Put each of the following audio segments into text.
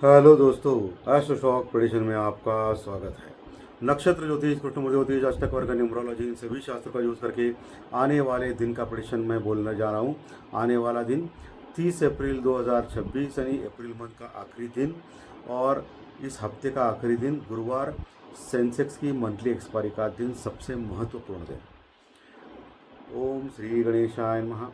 Hello दोस्तों, astro shock prediction में आपका स्वागत है। नक्षत्र ज्योतिष, कृष्ण ज्योतिष, अष्टक वर्ग, न्यूमरोलॉजी, इन सभी शास्त्रों का यूज़ करके आने वाले दिन का प्रेडिक्शन मैं बोलने जा रहा हूँ। आने वाला दिन 30 अप्रैल 2026 यानी अप्रैल मंथ का आखिरी दिन, और इस हफ्ते का आखिरी दिन गुरुवार, सेंसेक्स की मंथली एक्सपायरी का दिन, सबसे महत्वपूर्ण दिन। ओम श्री गणेशाय नमः।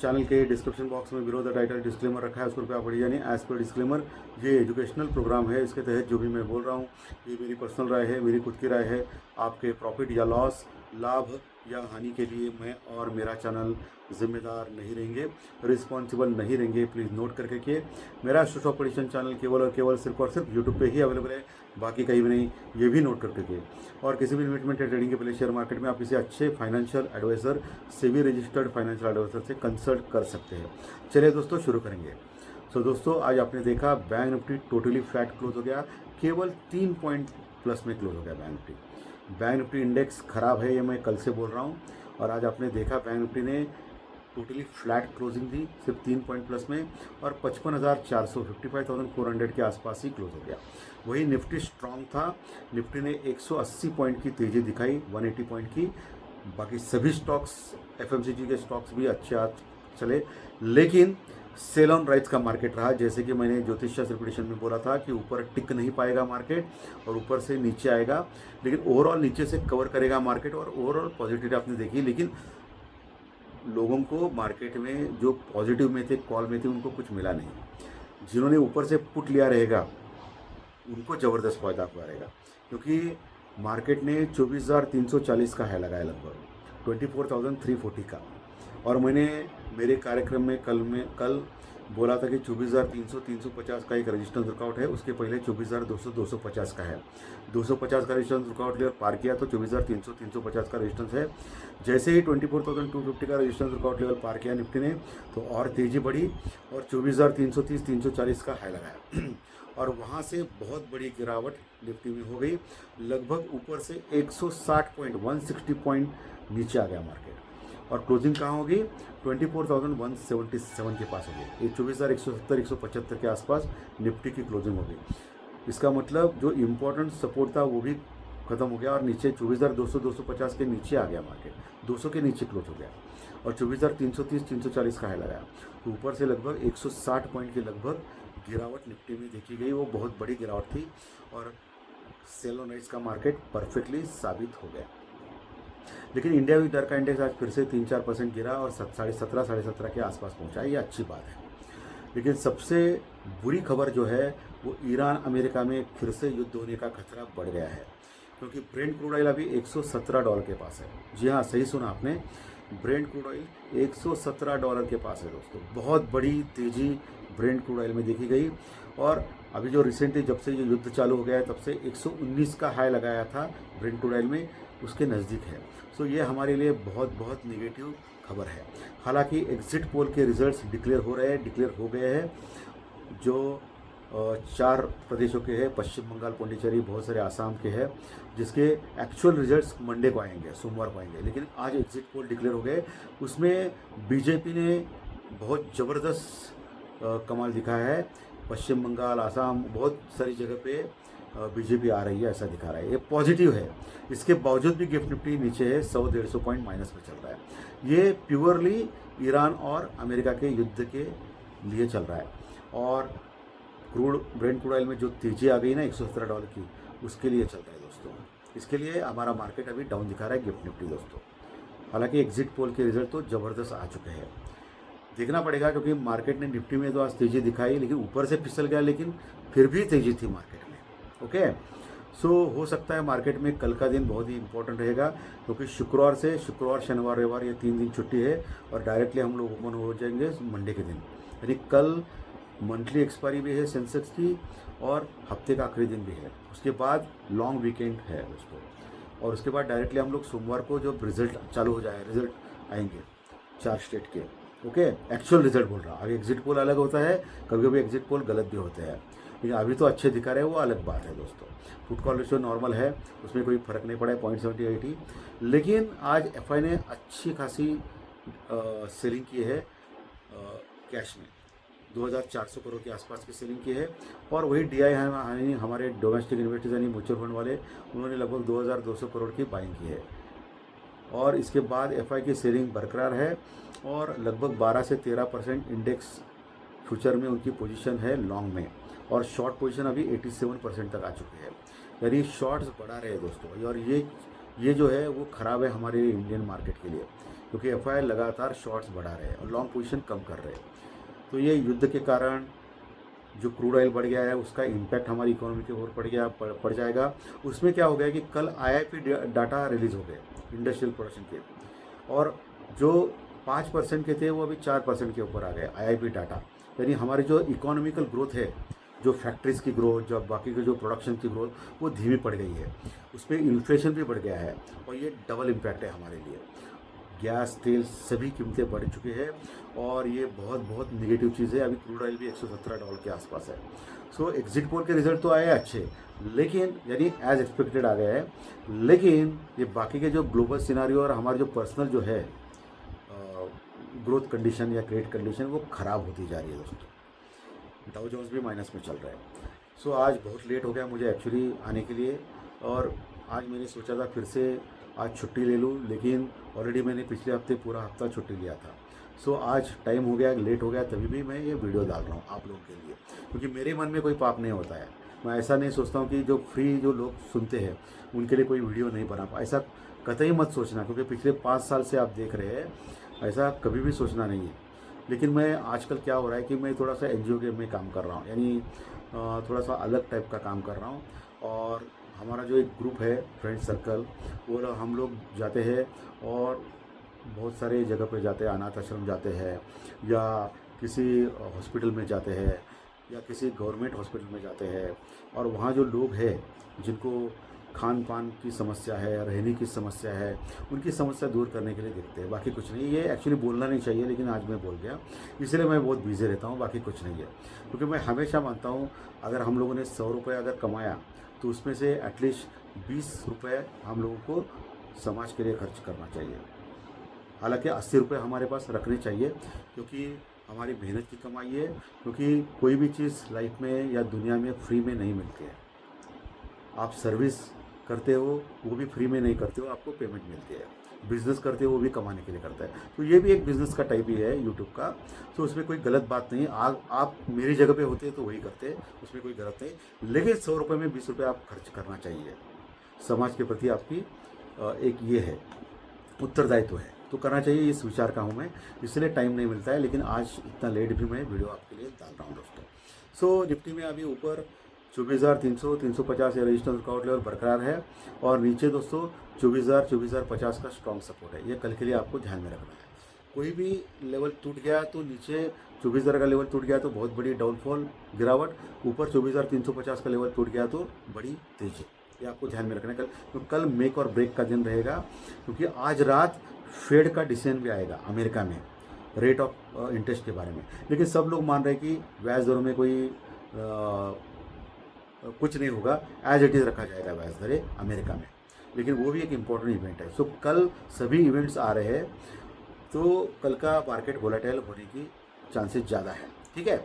चैनल के डिस्क्रिप्शन बॉक्स में बिलो द टाइटल डिस्क्लेमर रखा है, उसको रुपया पढ़िए। यानी एज पर डिस्क्लेमर, ये एजुकेशनल प्रोग्राम है। इसके तहत जो भी मैं बोल रहा हूँ ये मेरी पर्सनल राय है, मेरी खुद की राय है। आपके प्रॉफिट या लॉस, लाभ या हानि के लिए मैं और मेरा चैनल जिम्मेदार नहीं रहेंगे, रिस्पॉन्सिबल नहीं रहेंगे। प्लीज़ नोट करके कि मेरा एस्ट्रो शॉक प्रेडिक्शन चैनल केवल और केवल सिर्फ और सिर्फ यूट्यूब पे ही अवेलेबल है, बाकी कहीं भी नहीं। ये भी नोट करके के और किसी भी इन्वेस्टमेंट या ट्रेडिंग के पहले शेयर मार्केट में आप किसी अच्छे financial advisor, SEBI registered financial advisor से कंसल्ट कर सकते हैं। चलिए दोस्तों, शुरू करेंगे। सो दोस्तों, आज आपने देखा bank Nifty totally flat close हो गया, केवल 3 पॉइंट प्लस में क्लोज हो गया bank Nifty. Bank Nifty index खराब है, ये मैं कल से बोल रहा हूँ। और आज आपने देखा बैंक निफ्टी ने टोटली फ्लैट क्लोजिंग दी, सिर्फ 3 पॉइंट प्लस में, और 55,400 55,400 के आसपास ही क्लोज हो गया। वही निफ्टी स्ट्रांग था, निफ्टी ने 180 पॉइंट की तेज़ी दिखाई, 180 पॉइंट की। बाकी सभी स्टॉक्स, एफएमसीजी के स्टॉक्स भी अच्छे आज चले, लेकिन सेल ऑन राइज का मार्केट रहा। जैसे कि मैंने ज्योतिष शास्त्र प्रेडिक्शन में बोला था कि ऊपर टिक नहीं पाएगा मार्केट और ऊपर से नीचे आएगा, लेकिन ओवरऑल नीचे से कवर करेगा मार्केट, और ओवरऑल पॉजिटिव आपने देखी। लेकिन लोगों को मार्केट में जो पॉजिटिव में थे, कॉल में थे, उनको कुछ मिला नहीं। जिन्होंने ऊपर से पुट लिया रहेगा उनको ज़बरदस्त फायदा हुआ रहेगा, क्योंकि मार्केट ने 24,340 का है लगाया, लगभग 24,340 का। और मैंने मेरे कार्यक्रम में कल बोला था कि 24,300 350 का एक रेजिस्टेंस रुकआउट है, उसके पहले 24,200 250 का है। 250 का रेजिस्टेंस रुकआउट लिया और पार किया तो 24,300 350 का रेजिस्टेंस है। जैसे ही 24,250 का रेजिस्टेंस रुकआउट लेवल पार किया निफ्टी ने, तो और तेज़ी बढ़ी और 24,330 340 का हाई लगाया। और वहाँ से बहुत बड़ी गिरावट निफ्टी में हो गई, लगभग ऊपर से 160 पॉइंट 160 पॉइंट नीचे आ गया मार्केट। और क्लोजिंग कहाँ होगी? 24,177 के पास होगी। ये 24,170 175 के आसपास निफ्टी की क्लोजिंग होगी। इसका मतलब जो इम्पोर्टेंट सपोर्ट था वो भी खत्म हो गया, और नीचे 24,200 250 के नीचे आ गया मार्केट, 200 के नीचे क्लोज हो गया, और 24,330 340 का हाई लगाया। तो ऊपर से लगभग 160 पॉइंट के लगभग गिरावट निफ्टी में देखी गई। वो बहुत बड़ी गिरावट थी, और सेल ऑन राइज का मार्केट परफेक्टली साबित हो गया। लेकिन इंडिया वीक डर का इंडेक्स आज फिर से 3-4% गिरा और 17.5 के आसपास पहुंचा। ये अच्छी बात है। लेकिन सबसे बुरी खबर जो है वो ईरान अमेरिका में फिर से युद्ध होने का खतरा बढ़ गया है, क्योंकि ब्रेंट क्रूड ऑयल अभी $117 के पास है। जी हाँ, सही सुना आपने, ब्रेंट क्रूड ऑयल $117 के पास है दोस्तों। बहुत बड़ी तेज़ी ब्रेंट क्रूड ऑयल में देखी गई। और अभी जो रिसेंटली जब से ये युद्ध चालू हो गया है, तब से 119 का हाई लगाया था ब्रेंट क्रूड ऑयल में, उसके नज़दीक है। सो ये हमारे लिए बहुत बहुत निगेटिव खबर है। हालांकि एग्जिट पोल के रिजल्ट्स डिक्लेयर हो गए हैं। जो 4 प्रदेशों के हैं, पश्चिम बंगाल, पौंडीचेरी, बहुत सारे आसाम के हैं, जिसके एक्चुअल रिजल्ट्स मंडे को आएंगे, सोमवार को आएंगे। लेकिन आज एग्जिट पोल डिक्लेयर हो गए, उसमें बीजेपी ने बहुत ज़बरदस्त कमाल दिखाया है। पश्चिम बंगाल, आसाम, बहुत सारी जगह पे बीजेपी आ रही है, ऐसा दिखा रहा है। ये पॉजिटिव है। इसके बावजूद भी गिफ्ट निफ्टी नीचे है, 100-150 पॉइंट माइनस में चल रहा है। ये प्योरली ईरान और अमेरिका के युद्ध के लिए चल रहा है। और ब्रेंट क्रूड ऑयल में जो तेज़ी आ गई ना $117 की, उसके लिए चल रहा है दोस्तों। इसके लिए हमारा मार्केट अभी डाउन दिखा रहा है गिफ्ट निफ्टी दोस्तों। हालांकि एग्जिट पोल के रिजल्ट तो ज़बरदस्त आ चुके हैं, देखना पड़ेगा, क्योंकि मार्केट ने निफ्टी में तो आज तेज़ी दिखाई, लेकिन ऊपर से फिसल गया, लेकिन फिर भी तेज़ी थी मार्केट में। ओके, सो हो सकता है मार्केट में कल का दिन बहुत ही इंपॉर्टेंट रहेगा, क्योंकि शुक्रवार, शनिवार, रविवार, ये 3 दिन छुट्टी है, और डायरेक्टली हम लोग ओपन हो जाएंगे मंडे के दिन। यानी कल मंथली एक्सपायरी भी है सेंसेक्स की, और हफ्ते का आखिरी दिन भी है। उसके बाद लॉन्ग वीकेंड है दोस्तों, और उसके बाद डायरेक्टली हम लोग सोमवार को जो रिजल्ट चालू हो जाए, रिजल्ट आएंगे 4 स्टेट के। ओके, एक्चुअल रिजल्ट बोल रहा हूँ। अभी एग्जिट पोल अलग होता है, कभी कभी एग्जिट पोल गलत भी होते हैं, लेकिन अभी तो अच्छे दिखा रहे हैं, वो अलग बात है दोस्तों। फुट कॉल रेशियो नॉर्मल है, उसमें कोई फर्क नहीं पड़ा है, 0.7080। लेकिन आज एफआई ने अच्छी खासी सेलिंग की है कैश में। 2400 करोड़ के आसपास की सेलिंग की है। और वही DI है हमारे डोमेस्टिक इन्वेस्टर्स यानी म्यूचुअल फंड वाले, उन्होंने लगभग 2200 करोड़ की बाइंग की है। और इसके बाद FI की सेलिंग बरकरार है और लगभग 12 से 13% इंडेक्स फ्यूचर में उनकी पोजीशन है लॉन्ग में, और शॉर्ट पोजीशन अभी 87% तक आ चुकी है, यानी शॉर्ट्स बढ़ा रहे हैं दोस्तों। और ये जो है वो ख़राब है हमारे इंडियन मार्केट के लिए, क्योंकि FI लगातार शॉर्ट्स बढ़ा रहे हैं और लॉन्ग पोजीशन कम कर रहे हैं। तो ये युद्ध के कारण जो क्रूड ऑयल बढ़ गया है उसका इम्पैक्ट हमारी इकोनॉमी के ऊपर पड़ जाएगा। उसमें क्या हो गया कि कल IIP डाटा रिलीज़ हो गए इंडस्ट्रियल प्रोडक्शन के, और जो 5% के थे वो अभी 4% के ऊपर आ गए IIP डाटा। यानी हमारी जो इकोनॉमिकल ग्रोथ है, जो फैक्ट्रीज़ की ग्रोथ, जो बाकी के जो प्रोडक्शन की ग्रोथ, वो धीमी पड़ गई है। उसमें इन्फ्लेशन भी बढ़ गया है और ये डबल इम्पैक्ट है हमारे लिए। गैस, तेल सभी कीमतें बढ़ चुकी है और ये बहुत निगेटिव चीज़ है। अभी क्रूड ऑयल भी $117 के आसपास है। सो एग्जिट पोल के रिजल्ट तो आए अच्छे, लेकिन यानी एज एक्सपेक्टेड आ गए हैं, लेकिन ये बाकी के जो ग्लोबल सिनारियो और हमारे जो पर्सनल जो है ग्रोथ कंडीशन या क्रेडिट कंडीशन वो ख़राब होती जा रही है दोस्तों। डाउ जोन्स भी माइनस में चल रहा है। सो आज बहुत लेट हो गया मुझे एक्चुअली आने के लिए, और आज मैंने सोचा था फिर से आज छुट्टी ले लूँ, लेकिन ऑलरेडी मैंने पिछले हफ्ते पूरा हफ्ता छुट्टी लिया था। सो आज टाइम हो गया, लेट हो गया, तभी भी मैं ये वीडियो डाल रहा हूँ आप लोगों के लिए, क्योंकि मेरे मन में कोई पाप नहीं होता है। मैं ऐसा नहीं सोचता हूँ कि जो फ्री जो लोग सुनते हैं उनके लिए कोई वीडियो नहीं बना पा, ऐसा कतई मत सोचना, क्योंकि पिछले 5 साल से आप देख रहे हैं, ऐसा कभी भी सोचना नहीं है। लेकिन मैं आजकल क्या हो रहा है कि मैं थोड़ा सा NGO के में काम कर रहा हूँ, यानी थोड़ा सा अलग टाइप का काम कर रहा हूँ। और हमारा जो एक ग्रुप है फ्रेंड सर्कल, वो हम लोग जाते हैं और बहुत सारे जगह पे जाते हैं, अनाथ आश्रम जाते हैं या किसी हॉस्पिटल में जाते हैं या किसी गवर्नमेंट हॉस्पिटल में जाते हैं, और वहाँ जो लोग हैं जिनको खान पान की समस्या है, रहने की समस्या है, उनकी समस्या दूर करने के लिए देखते हैं, बाकी कुछ नहीं। ये एक्चुअली बोलना नहीं चाहिए, लेकिन आज मैं बोल गया, इसलिए मैं बहुत बिजी रहता हूँ, बाकी कुछ नहीं है। क्योंकि मैं हमेशा मानता हूँ अगर हम लोगों ने 100 रुपये अगर कमाया तो उसमें से एटलीस्ट 20 रुपये हम लोगों को समाज के लिए खर्च करना चाहिए। हालांकि 80 रुपये हमारे पास रखने चाहिए, क्योंकि हमारी मेहनत की कमाई है, क्योंकि कोई भी चीज़ लाइफ में या दुनिया में फ्री में नहीं मिलती है। आप सर्विस करते हो वो भी फ्री में नहीं करते हो, आपको पेमेंट मिलती है। बिज़नेस करते हो वो भी कमाने के लिए करता है, तो ये भी एक बिज़नेस का टाइप ही है यूट्यूब का। तो उसमें कोई गलत बात नहीं। आप मेरी जगह पे होते तो वही करते, उसमें कोई गलत नहीं। लेकिन 100 रुपये में 20 रुपये आप खर्च करना चाहिए। समाज के प्रति आपकी एक ये है उत्तरदायित्व है, तो करना चाहिए। इस विचार का हूँ मैं, इसलिए टाइम नहीं मिलता है, लेकिन आज इतना लेट भी मैं वीडियो आपके लिए डाल रहा हूँ दोस्तों। सो निफ्टी में अभी ऊपर 24,300 350 या रजिस्टेंस वर्कआउट लेवल बरकरार है, और नीचे दोस्तों 24,000 24,050 का स्ट्रॉन्ग सपोर्ट है। ये कल के लिए आपको ध्यान में रखना है। कोई भी लेवल टूट गया तो नीचे 24,000 का लेवल टूट गया तो बहुत बड़ी डाउनफॉल गिरावट, ऊपर 24,350 का लेवल टूट गया तो बड़ी तेजी। ये आपको ध्यान में रखना है। तो कल मेक और ब्रेक का दिन रहेगा, क्योंकि आज रात फेड का डिसीजन भी आएगा अमेरिका में रेट ऑफ इंटरेस्ट के बारे में। लेकिन सब लोग मान रहे हैं कि ब्याज दरों में कोई कुछ नहीं होगा, एज इट इज़ रखा जाएगा ब्याज दरें अमेरिका में। लेकिन वो भी एक इम्पॉर्टेंट इवेंट है। सो कल सभी इवेंट्स आ रहे हैं, तो कल का मार्केट वोलेटाइल होने की चांसेस ज़्यादा है। ठीक है,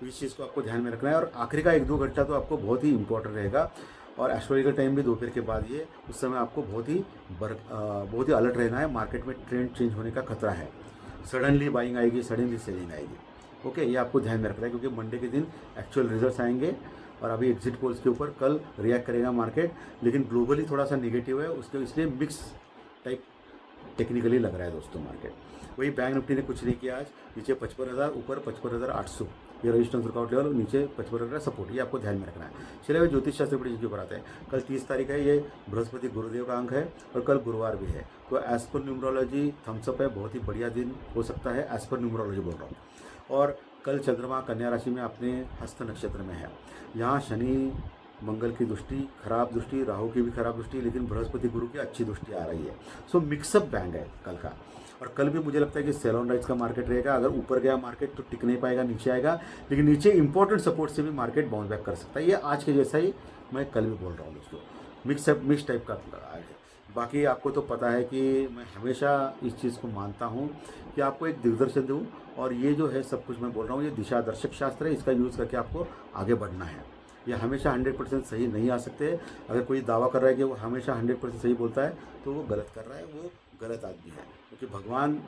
तो इस चीज़ को आपको ध्यान में रखना है। और आखिरी का 1-2 घंटा तो आपको बहुत ही इंपॉर्टेंट रहेगा, और एस्ट्रोलॉजिकल टाइम भी दोपहर के बाद ये, उस समय आपको बहुत ही अलर्ट रहना है। मार्केट में ट्रेंड चेंज होने का खतरा है, सडनली बाइंग आएगी, सडनली सेलिंग आएगी। ओके, ये आपको ध्यान में रखना है, क्योंकि मंडे के दिन एक्चुअल रिजल्ट्स आएंगे और अभी एग्जिट पोल्स के ऊपर कल रिएक्ट करेगा मार्केट। लेकिन ग्लोबली थोड़ा सा निगेटिव है उसके, इसलिए मिक्स टाइप टेक्निकली लग रहा है दोस्तों मार्केट। वही बैंक निफ्टी ने कुछ नहीं किया आज, नीचे 55,000, ऊपर 55,800 ये रजिस्टेंस वर्कआउट लेवल, नीचे 55,000 सपोर्ट। ये आपको ध्यान में रखना है। चलिए भाई ज्योतिष शास्त्र बड़ी के ऊपर आते हैं। कल 30 तारीख है, ये बृहस्पति गुरुदेव का अंक है और कल गुरुवार भी है। तो एज पर न्यूमरोलॉजी थम्सअप है, बहुत ही बढ़िया दिन हो सकता है, एज पर न्यूमरोलॉजी बोल रहा हूँ। और कल चंद्रमा कन्या राशि में अपने हस्त नक्षत्र में है। यहाँ शनि मंगल की दृष्टि खराब दृष्टि, राहु की भी खराब दृष्टि, लेकिन बृहस्पति गुरु की अच्छी दृष्टि आ रही है। सो मिक्सअप बैंक है कल का। और कल भी मुझे लगता है कि सेल ऑन राइज का मार्केट रहेगा। अगर ऊपर गया मार्केट तो टिक नहीं पाएगा, नीचे आएगा, लेकिन नीचे इंपॉर्टेंट सपोर्ट से भी मार्केट बाउंस बैक कर सकता है। ये आज के जैसा ही मैं कल भी बोल रहा हूँ दोस्तों, मिक्स टाइप का आज है। बाकी आपको तो पता है कि मैं हमेशा इस चीज़ को मानता हूँ कि आपको एक दिग्दर्शन दूँ, और ये जो है सब कुछ मैं बोल रहा हूँ ये दिशा दर्शक शास्त्र है, इसका यूज़ करके आपको आगे बढ़ना है। ये हमेशा 100% सही नहीं आ सकते। अगर कोई दावा कर रहा है कि वो हमेशा 100% सही बोलता है तो वो गलत कर रहा है, वो गलत आदमी है, क्योंकि भगवान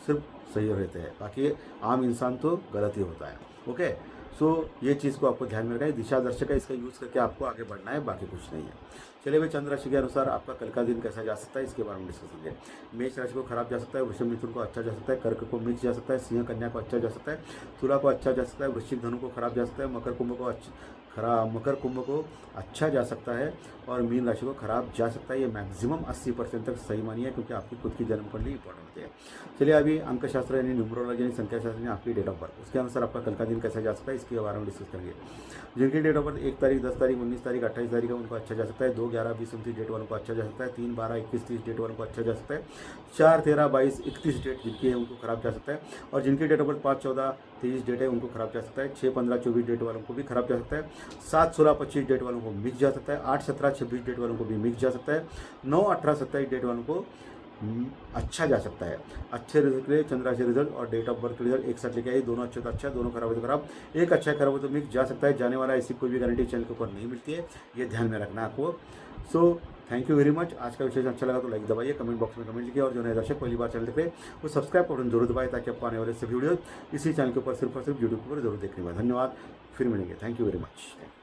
सिर्फ सही रहते हैं, बाकी आम इंसान तो गलत ही होता है। ओके, सो ये चीज़ को आपको ध्यान में रखना है, दिशा दर्शक है, इसका यूज़ करके आपको आगे बढ़ना है, बाकी कुछ नहीं है। चलिए भाई, चंद्र राशि के अनुसार आपका कल का दिन कैसा जा सकता है इसके बारे में डिस्कस करेंगे। मेष राशि को खराब जा सकता है, वृषभ मिथुन को अच्छा जा सकता है, कर्क को मिक्स जा सकता है, सिंह कन्या को अच्छा जा सकता है, तुला को अच्छा जा सकता है, वृश्चिक धनु को खराब जा सकता है, मकर कुंभ को अच्छा जा सकता है, और मीन राशि को खराब जा सकता है। ये मैक्सिमम 80% तक सही मानिए, क्योंकि आपकी खुद की जन्म कुंडली इंपॉर्टेंट होती है। चलिए अभी अंक शास्त्र यानी न्यूमरोलॉजी यानी संख्या शास्त्र यानी आपकी डेट ऑफ बर्थ, उसके अनुसार आपका कल का दिन कैसा जा सकता है इसके बारे में डिस्कस करेंगे। जिनकी डेट ऑफ बर्थ 1 तारीख, 10 तारीख, 19 तारीख, 28 तारीख है उनको अच्छा जा सकता है। 2, 11, 20, 29 डेट वालों को अच्छा जा सकता है। 3, 12, 21, 30 डेट वालों को अच्छा जा सकता है। 4, 13, 22, 31 डेट जिनकी है उनको खराब जा सकता है। और जिनकी डेट ऑफ बर्थ 5, 14, 23 डेट है उनको खराब जा सकता है। 6, 15, 24 डेट वालों को भी खराब जा सकता है। 7, 16, 25 डेट वालों को मिक्स जा सकता है। 8, 17, 26 डेट वालों को भी मिक्स जा सकता है। 9, 18, 27 डेट वालों को अच्छा जा सकता है। अच्छे रिजल्ट के लिए चंद्र राशि रिजल्ट और डेट ऑफ बर्थ के रिजल्ट एक साथ लेके आइए, दोनों अच्छे तो अच्छा, दोनों खराब हो तो खराब। एक अच्छा खराब हो तो मिक्स जा सकता है, जाने वाला ऐसी कोई भी गारंटी चैनल के ऊपर नहीं मिलती है, ये ध्यान में रखना आपको। So thank you very much. आज का विषय अच्छा लगा तो लाइक दबाइए, कमेंट बॉक्स में कमेंट लिखिए, और जो नए दर्शक पहली बार चैनल देख रहे हैं वो सब्सक्राइब बटन जरूर दबाए, ताकि आपको आने वाले सभी वीडियो इसी चैनल के ऊपर सिर्फ और सिर्फ यूट्यूब पर जरूर देखने में। धन्यवाद, फिर मिलेंगे। Thank you very much.